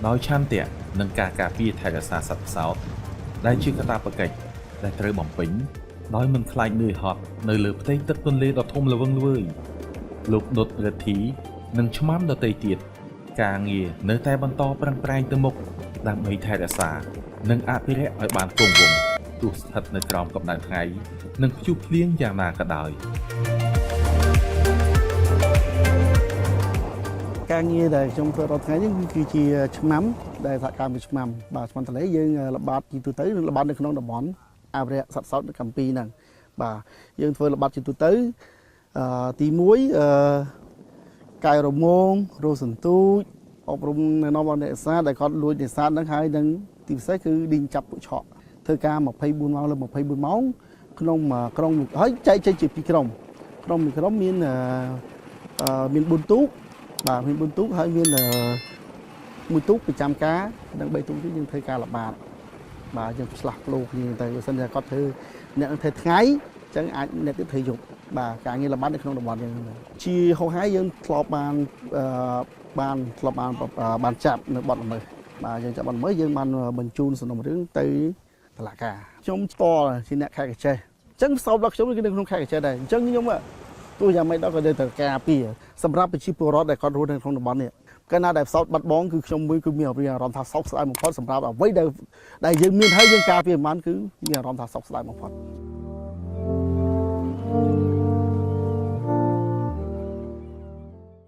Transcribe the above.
ដោយឆន្ទៈនិងការការពារថែរក្សាសត្វផ្សោតដែលជាកាតព្វកិច្ចដែលត្រូវបំពេញដោយមិនខ្លាចនឿយហត់នៅលើផ្ទៃទឹកទន្លេដ៏ធំល្វឹងល្វើយលោកដុតរិទ្ធីនិងឆ្មាំដទៃទៀតការងារនៅតែបន្តប្រឹងប្រែងទៅមុខដើម្បីថែរក្សានិងអភិរក្សឲ្យបានគង់វង្សទោះស្ថិតនៅក្រោមកម្ដៅថ្ងៃនិងព្យុះភ្លៀងយ៉ាងណាក៏ដោយការងារដែលខ្ញុំធ្វើរាល់ថ្ងៃនេះគឺជាឆ្មាំដែលសហការមួយឆ្មាំបាទឆ្មាំទន្លេយើងល្បាតជាទូទៅនិងល្បាតនៅក្នុងតំបន់អភិរក្សសត្វផ្សោតនៅកម្ពុជាហ្នឹងបាទយើងធ្វើល្បាតជាទូទៅទី1កែរមងរស់សន្ទូចអប់រំនៅក្នុងអ្នកនេសាទដែលគាត់លួចនេសាទហ្នឹងហើយនឹងទីពិសេសគឺឌីងចាប់ពួកឆក់ធ្វើការ24ម៉ោងលើ24ម៉ោងក្នុងក្រុងហើយចែកចេញជា2ក្រុមមួយក្រុមមាន4ទូកបាទមាន4ទូកហើយមាន1ទូកប្រចាំការនិង3ទូកទៀតយើងធ្វើការល្បាតបាទយើងឆ្លាស់ផ្លោគ្នាទៅបើសិនជាគាត់ធ្វើអ្នកនឹងធ្វើថ្ងៃអញ្ចឹងអាចអ្នកទៀតធ្វើយប់បាទការងារល្បាតនៅក្នុងតំបន់យើងជាហោហាយយើងធ្លាប់បានចាប់នៅបទល្មើសបាទយើងចាប់បទល្មើសយើងបានបញ្ជូនសំណុំរឿងទៅតុលាការខ្ញុំផ្ទាល់ជាអ្នកខេត្តកញ្ចេះអញ្ចឹងសោតរបស់ខ្ញុំគឺនៅក្នុងខេត្តកញ្ចេះដែរអញ្ចឹងខ្ញុំទោះយ៉ាងម៉េចដល់ក៏នៅតែការពារសម្រាប់ប្រជាពលរដ្ឋដែលគាត់រស់នៅក្នុងតំបន់នេះកាលណាដែលផ្សោតបាត់បង់គឺខ្ញុំមួយគឺមានអារម្មណ៍ថាសោកស្ដាយបំផុតសម្រាប់អ្វីដែលយើងមានហើយយើងការពារមិនបានគឺមានអារម្មណ៍ថាសោកស្ដាយបំផុត